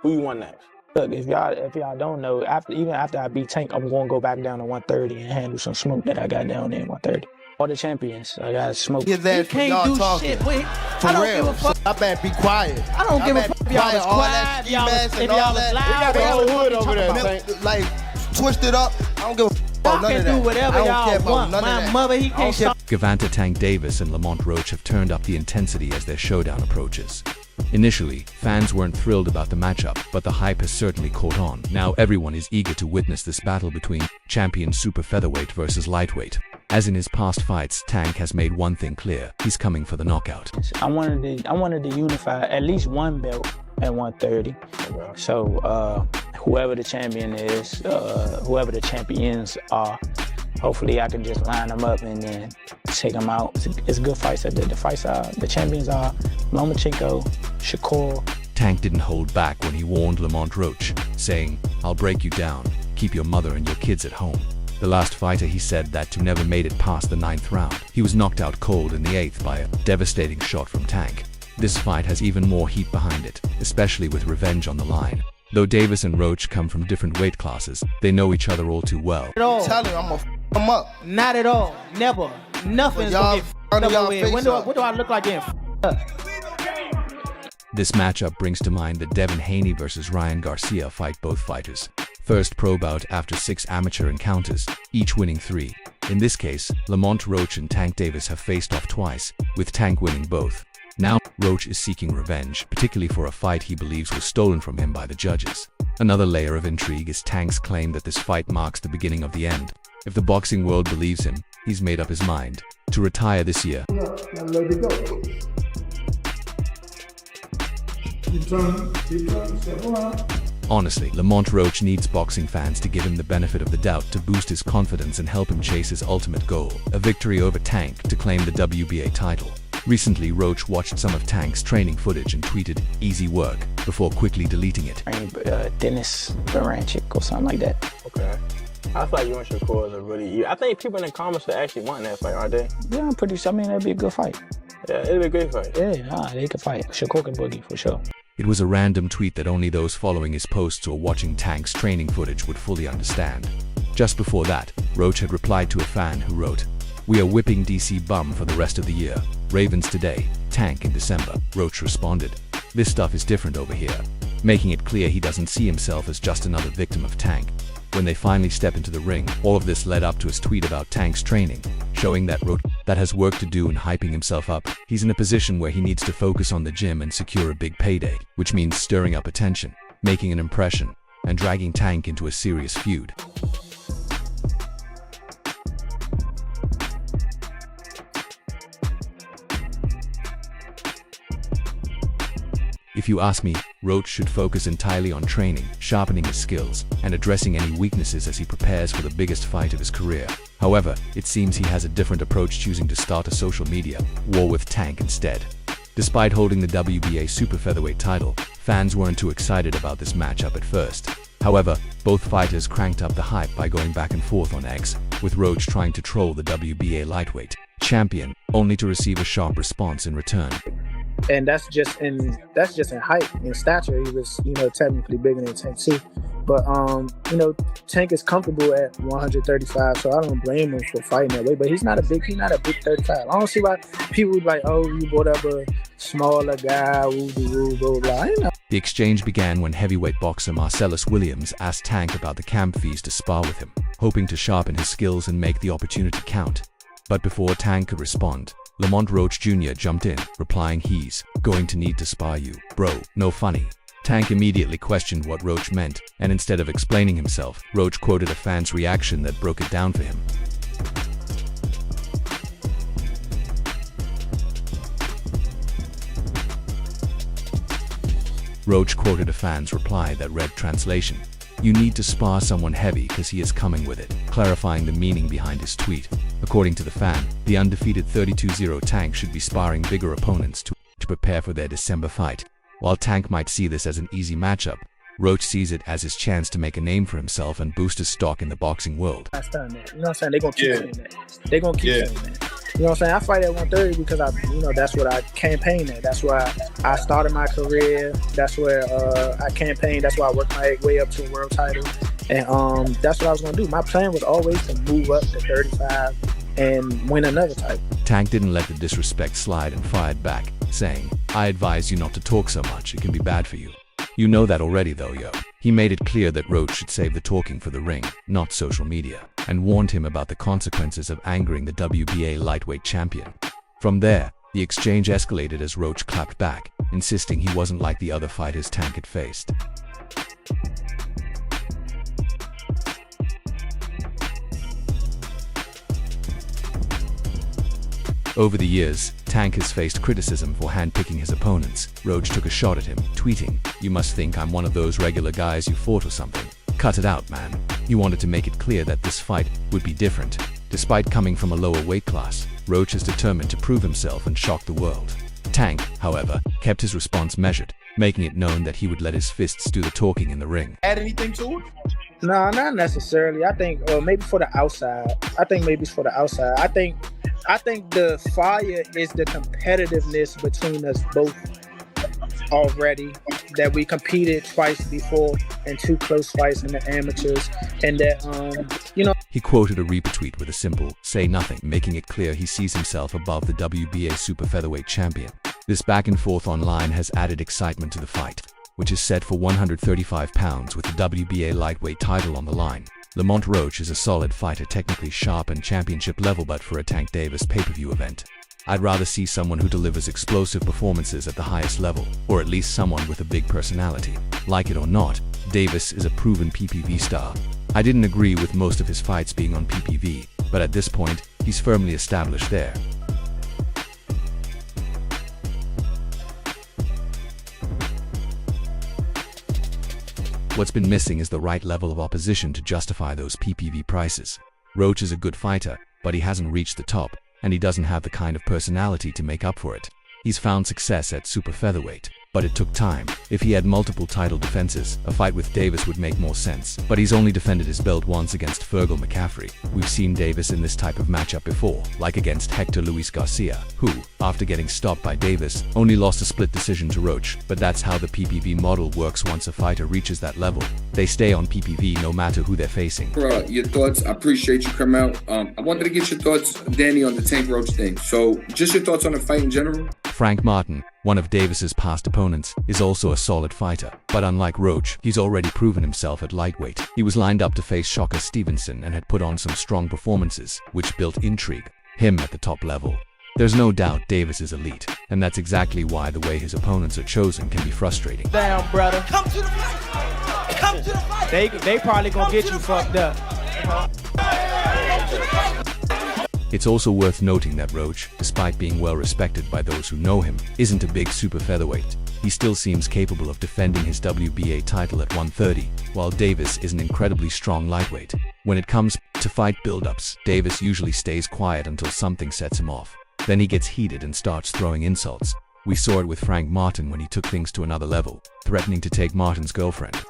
Who you want next? Look, if y'all don't know, even after I beat Tank, I'm gonna go back down to 130 and handle some smoke that I got down there in 130. All the champions, I got smoke. You can't do talking. Shit. Wait, I don't give a fuck. I better be quiet. I don't give a fuck if y'all was quiet, if y'all was loud. We got the whole hood over there. Like, twist it up. I don't give a fuck about none of that. I can do whatever y'all want. My mother, he can't stop. Gervonta "Tank" Davis and Lamont Roa have turned up the intensity as their showdown approaches. Initially, fans weren't thrilled about the matchup, but the hype has certainly caught on. Now everyone is eager to witness this battle between champion super featherweight versus lightweight. As in his past fights, Tank has made one thing clear: he's coming for the knockout. I wanted to unify at least one belt at 130. Okay. So whoever the champion is, whoever the champions are, hopefully I can just line them up and then take them out. It's good fights. The champions are Lomachenko, Shakur. Tank didn't hold back when he warned Lamont Roa, saying, "I'll break you down. Keep your mother and your kids at home." The last fighter he said that to never made it past the 9th round. He was knocked out cold in the 8th by a devastating shot from Tank. This fight has even more heat behind it, especially with revenge on the line. Though Davis and Roa come from different weight classes, they know each other all too well. Tell him I'm gonna f him up. Not at all. Never. Nothing's gonna get f***ed up. What do I look like getting f***ed up? This matchup brings to mind the Devin Haney versus Ryan Garcia fight. Both fighters first pro bout after 6 amateur encounters, each winning 3. In this case, Lamont Roa and Tank Davis have faced off twice, with Tank winning both. Now, Roa is seeking revenge, particularly for a fight he believes was stolen from him by the judges. Another layer of intrigue is Tank's claim that this fight marks the beginning of the end. If the boxing world believes him, he's made up his mind to retire this year. Honestly, Lamont Roa needs boxing fans to give him the benefit of the doubt to boost his confidence and help him chase his ultimate goal, a victory over Tank to claim the WBA title. Recently, Roa watched some of Tank's training footage and tweeted, "Easy work," before quickly deleting it. Dennis Baranchik or something like that. Okay. I feel like you and Shakur is a really... I think people in the comments are actually wanting that fight, aren't they? Yeah, I'm pretty sure. I mean, that'd be a good fight. Yeah, it'd be a great fight. Yeah, they could fight. Shakur can boogie, for sure. It was a random tweet that only those following his posts or watching Tank's training footage would fully understand. Just before that, Roa had replied to a fan who wrote, "We are whipping DC bum for the rest of the year. Ravens today, Tank in December." Roa responded, "This stuff is different over here," making it clear he doesn't see himself as just another victim of Tank. When they finally step into the ring, all of this led up to his tweet about Tank's training, showing that Roa has work to do and hyping himself up. He's in a position where he needs to focus on the gym and secure a big payday, which means stirring up attention, making an impression, and dragging Tank into a serious feud. If you ask me, Roa should focus entirely on training, sharpening his skills, and addressing any weaknesses as he prepares for the biggest fight of his career. However, it seems he has a different approach, choosing to start a social media war with Tank instead. Despite holding the WBA super featherweight title, fans weren't too excited about this matchup at first. However, both fighters cranked up the hype by going back and forth on X, with Roa trying to troll the WBA lightweight champion, only to receive a sharp response in return. And that's just in height and stature. He was, technically bigger than Tank too. But Tank is comfortable at 135, so I don't blame him for fighting that way. But he's not a big 35. I don't see why people like, "Oh, you brought up a smaller guy, woo blah blah." The exchange began when heavyweight boxer Marcellus Williams asked Tank about the camp fees to spar with him, hoping to sharpen his skills and make the opportunity count. But before Tank could respond, Lamont Roa Jr. jumped in, replying, "He's going to need to spar you, bro, no funny." Tank immediately questioned what Roa meant, and instead of explaining himself, Roa quoted a fan's reaction that broke it down for him. Roa quoted a fan's reply that read, translation, "You need to spar someone heavy because he is coming with it," clarifying the meaning behind his tweet. According to the fan, the undefeated 32-0 Tank should be sparring bigger opponents to prepare for their December fight. While Tank might see this as an easy matchup, Roach sees it as his chance to make a name for himself and boost his stock in the boxing world. That's done that. You know what I'm saying? They're gonna keep saying that. They're gonna keep saying that. You know what I'm saying? I fight at 130 because that's what I campaign at. That's where I started my career. That's where I campaigned. That's why I worked my way up to a world title. And that's what I was gonna do. My plan was always to move up to 35 and win another title. Tank didn't let the disrespect slide and fired back, saying, "I advise you not to talk so much. It can be bad for you." You know that already though, yo. He made it clear that Roach should save the talking for the ring, not social media, and warned him about the consequences of angering the WBA lightweight champion. From there, the exchange escalated as Roach clapped back, insisting he wasn't like the other fighters Tank had faced. Over the years, Tank has faced criticism for handpicking his opponents. Roach took a shot at him, tweeting, "You must think I'm one of those regular guys you fought or something. Cut it out, man." He wanted to make it clear that this fight would be different. Despite coming from a lower weight class, Roach is determined to prove himself and shock the world. Tank, however, kept his response measured, making it known that he would let his fists do the talking in the ring. Add anything to it? No, not necessarily. I think maybe for the outside. I think maybe it's for the outside. I think the fire is the competitiveness between us both already, that we competed twice before in 2 close fights in the amateurs, and that, He quoted a retweet with a simple, "Say nothing," making it clear he sees himself above the WBA super featherweight champion. This back and forth online has added excitement to the fight, which is set for 135 pounds with the WBA lightweight title on the line. Lamont Roach is a solid fighter, technically sharp and championship level, but for a Tank Davis pay-per-view event, I'd rather see someone who delivers explosive performances at the highest level, or at least someone with a big personality. Like it or not, Davis is a proven PPV star. I didn't agree with most of his fights being on PPV, but at this point, he's firmly established there. What's been missing is the right level of opposition to justify those PPV prices. Roach is a good fighter, but he hasn't reached the top, and he doesn't have the kind of personality to make up for it. He's found success at super featherweight, but it took time. If he had multiple title defenses, a fight with Davis would make more sense. But he's only defended his belt once against Fergal McCaffrey. We've seen Davis in this type of matchup before, like against Hector Luis Garcia, who, after getting stopped by Davis, only lost a split decision to Roach. But that's how the PPV model works. Once a fighter reaches that level, they stay on PPV no matter who they're facing. Your thoughts, I appreciate you coming out. I wanted to get your thoughts, Danny, on the Tank Roach thing. So, just your thoughts on the fight in general? Frank Martin, one of Davis's past opponents, is also a solid fighter, but unlike Roach, he's already proven himself at lightweight. He was lined up to face Shocker Stevenson and had put on some strong performances, which built intrigue. Him at the top level. There's no doubt Davis is elite, and that's exactly why the way his opponents are chosen can be frustrating. Down, brother. Come to the fight. Come to the fight. They probably gonna get you fucked up. It's also worth noting that Roach, despite being well respected by those who know him, isn't a big super featherweight. He still seems capable of defending his WBA title at 130, while Davis is an incredibly strong lightweight. When it comes to fight build-ups, Davis usually stays quiet until something sets him off. Then he gets heated and starts throwing insults. We saw it with Frank Martin when he took things to another level, threatening to take Martin's girlfriend.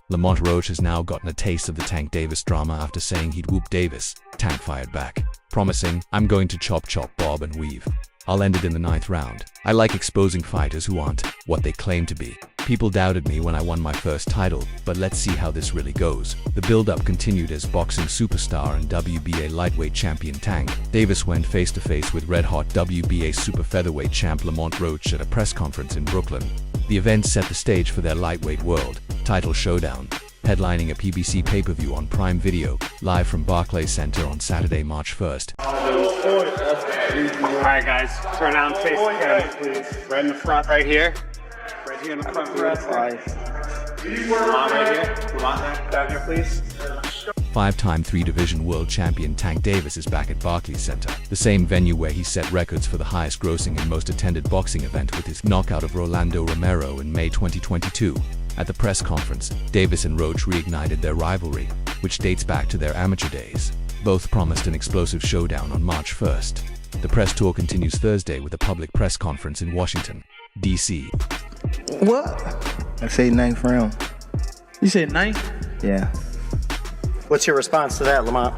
Lamont Roach has now gotten a taste of the Tank Davis drama after saying he'd whoop Davis. Tank fired back, promising, "I'm going to chop bob and weave. I'll end it in the 9th round." I like exposing fighters who aren't what they claim to be. People doubted me when I won my first title, but let's see how this really goes. The build-up continued as boxing superstar and WBA lightweight champion Tank Davis went face-to-face with red-hot WBA super featherweight champ Lamont Roach at a press conference in Brooklyn. The event set the stage for their lightweight world title showdown, headlining a PBC pay-per-view on Prime Video, live from Barclays Center on Saturday, March 1st. Alright guys, turn on face the camera, please. Right in the front, right here. Right here in the front, please. Lamont right here. Lamont, down here, please. Five-time three-division world champion Tank Davis is back at Barclays Center, the same venue where he set records for the highest grossing and most attended boxing event with his knockout of Rolando Romero in May 2022. At the press conference, Davis and Roach reignited their rivalry, which dates back to their amateur days. Both promised an explosive showdown on March 1st. The press tour continues Thursday with a public press conference in Washington, D.C. What? I say 9th round. You said 9? Yeah. What's your response to that, Lamont?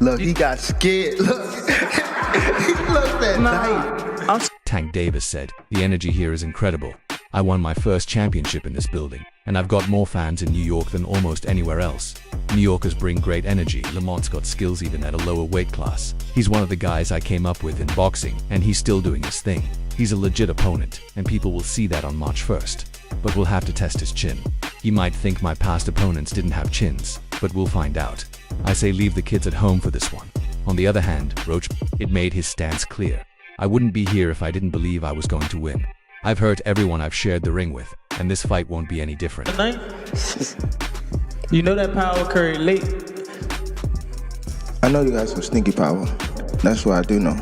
Look, he got scared. Look. He looked at night. Tank Davis said, "The energy here is incredible. I won my first championship in this building, and I've got more fans in New York than almost anywhere else. New Yorkers bring great energy. Lamont's got skills even at a lower weight class. He's one of the guys I came up with in boxing, and he's still doing his thing. He's a legit opponent, and people will see that on March 1st. But we'll have to test his chin. He might think my past opponents didn't have chins, but we'll find out. I say leave the kids at home for this one." On the other hand, Roach, it made his stance clear. "I wouldn't be here if I didn't believe I was going to win. I've hurt everyone I've shared the ring with, and this fight won't be any different." You know that power occurred late. I know you got some sneaky power. That's what I do know.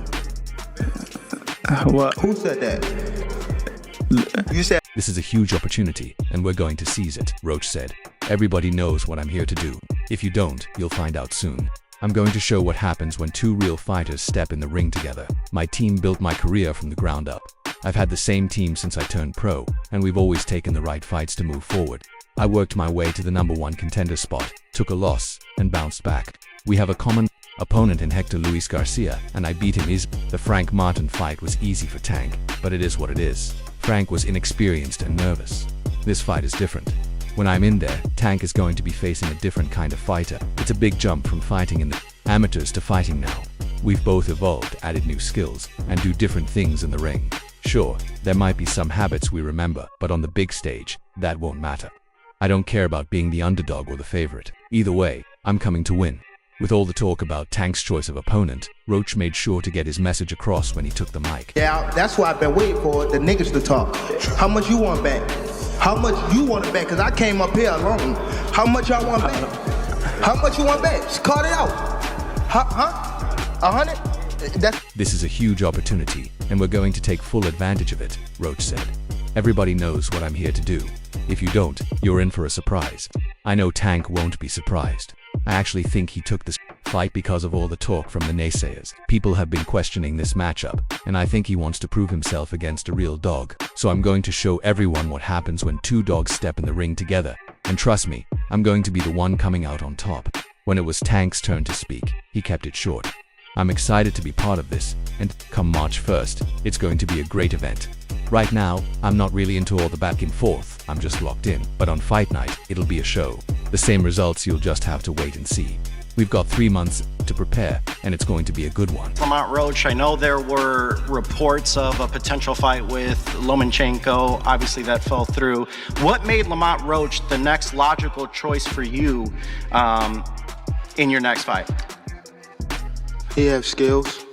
What? Who said that? You said. "This is a huge opportunity, and we're going to seize it," Roach said. "Everybody knows what I'm here to do. If you don't, you'll find out soon. I'm going to show what happens when two real fighters step in the ring together. My team built my career from the ground up. I've had the same team since I turned pro, and we've always taken the right fights to move forward. I worked my way to the #1 contender spot, took a loss, and bounced back. We have a common opponent in Hector Luis Garcia, and I beat him. The Frank Martin fight was easy for Tank, but it is what it is. Frank was inexperienced and nervous. This fight is different. When I'm in there, Tank is going to be facing a different kind of fighter. It's a big jump from fighting in the amateurs to fighting now. We've both evolved, added new skills, and do different things in the ring. Sure, there might be some habits we remember, but on the big stage, that won't matter. I don't care about being the underdog or the favorite. Either way, I'm coming to win." With all the talk about Tank's choice of opponent, Roach made sure to get his message across when he took the mic. Yeah, that's why I've been waiting for the niggas to talk. How much you want back? How much you want it back? Because I came up here alone. How much y'all want back? How much you want back? Just cut it out. Huh? 100? "This is a huge opportunity, and we're going to take full advantage of it," Roach said. "Everybody knows what I'm here to do. If you don't, you're in for a surprise. I know Tank won't be surprised. I actually think he took this fight because of all the talk from the naysayers. People have been questioning this matchup, and I think he wants to prove himself against a real dog. So I'm going to show everyone what happens when two dogs step in the ring together. And trust me, I'm going to be the one coming out on top." When it was Tank's turn to speak, he kept it short. "I'm excited to be part of this, and come March 1st, it's going to be a great event. Right now, I'm not really into all the back and forth, I'm just locked in. But on fight night, it'll be a show. The same results, you'll just have to wait and see. We've got 3 months to prepare, and it's going to be a good one." Lamont Roach, I know there were reports of a potential fight with Lomachenko. Obviously, that fell through. What made Lamont Roach the next logical choice for you in your next fight? He has skills,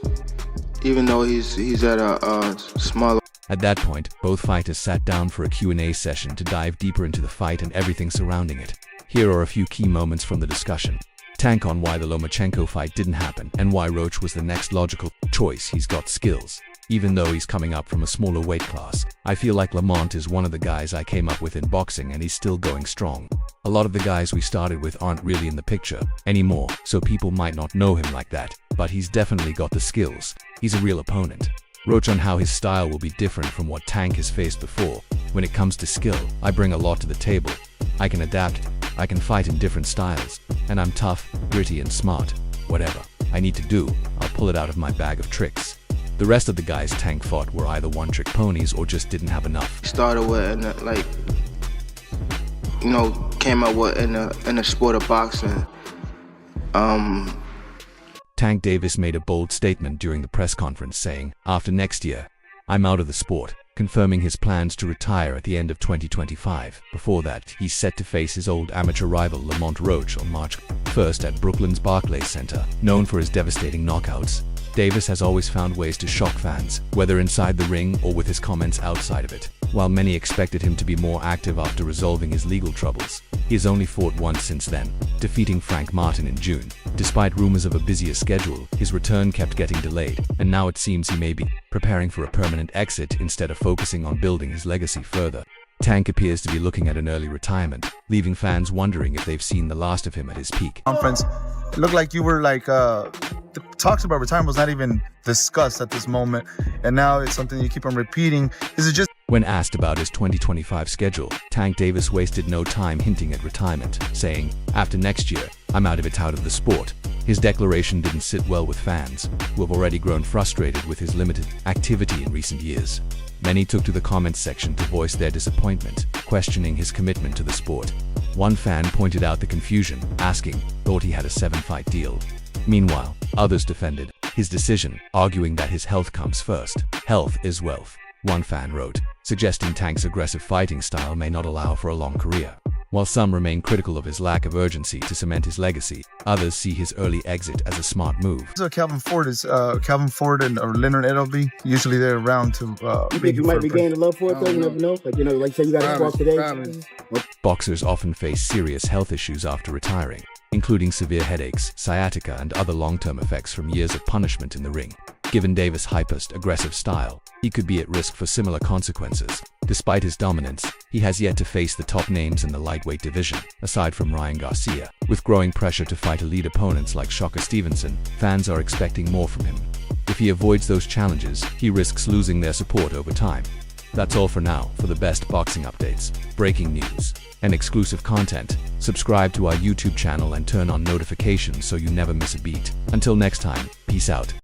even though he's at a smaller. At that point, both fighters sat down for a Q&A session to dive deeper into the fight and everything surrounding it. Here are a few key moments from the discussion. Tank on why the Lomachenko fight didn't happen and why Roach was the next logical choice. He's got skills. Even though he's coming up from a smaller weight class, I feel like Lamont is one of the guys I came up with in boxing, and he's still going strong. A lot of the guys we started with aren't really in the picture anymore, so people might not know him like that, but he's definitely got the skills. He's a real opponent. Roach on how his style will be different from what Tank has faced before. When it comes to skill, I bring a lot to the table. I can adapt, I can fight in different styles, and I'm tough, gritty, and smart. Whatever I need to do, I'll pull it out of my bag of tricks. The rest of the guys Tank fought were either one-trick ponies or just didn't have enough. Started with, came up with in the sport of boxing. Tank Davis made a bold statement during the press conference saying, "After next year, I'm out of the sport," confirming his plans to retire at the end of 2025. Before that, he's set to face his old amateur rival Lamont Roach on March 1st at Brooklyn's Barclays Center. Known for his devastating knockouts, Davis has always found ways to shock fans, whether inside the ring or with his comments outside of it. While many expected him to be more active after resolving his legal troubles, he has only fought once since then, defeating Frank Martin in June. Despite rumors of a busier schedule, his return kept getting delayed, and now it seems he may be preparing for a permanent exit instead of focusing on building his legacy further. Tank appears to be looking at an early retirement, leaving fans wondering if they've seen the last of him at his peak. Conference, it looked like you were like, the talks about retirement was not even discussed at this moment, and now it's something you keep on repeating. Is it just... When asked about his 2025 schedule, Tank Davis wasted no time hinting at retirement, saying, "After next year, I'm out of the sport." His declaration didn't sit well with fans, who have already grown frustrated with his limited activity in recent years. Many took to the comments section to voice their disappointment, questioning his commitment to the sport. One fan pointed out the confusion, asking, "Thought he had a 7-fight deal." Meanwhile, others defended his decision, arguing that his health comes first. "Health is wealth," one fan wrote, suggesting Tank's aggressive fighting style may not allow for a long career. While some remain critical of his lack of urgency to cement his legacy, others see his early exit as a smart move. So Calvin Ford and or Leonard Edelby, usually they're around to you think you might be gaining love for it though? You never know. Like say you got to walk today. Boxers often face serious health issues after retiring, including severe headaches, sciatica, and other long-term effects from years of punishment in the ring. Given Davis' hyper aggressive style, he could be at risk for similar consequences. Despite his dominance, he has yet to face the top names in the lightweight division, aside from Ryan Garcia. With growing pressure to fight elite opponents like Shocker Stevenson, fans are expecting more from him. If he avoids those challenges, he risks losing their support over time. That's all for now. For the best boxing updates, breaking news, and exclusive content, subscribe to our YouTube channel and turn on notifications so you never miss a beat. Until next time, peace out.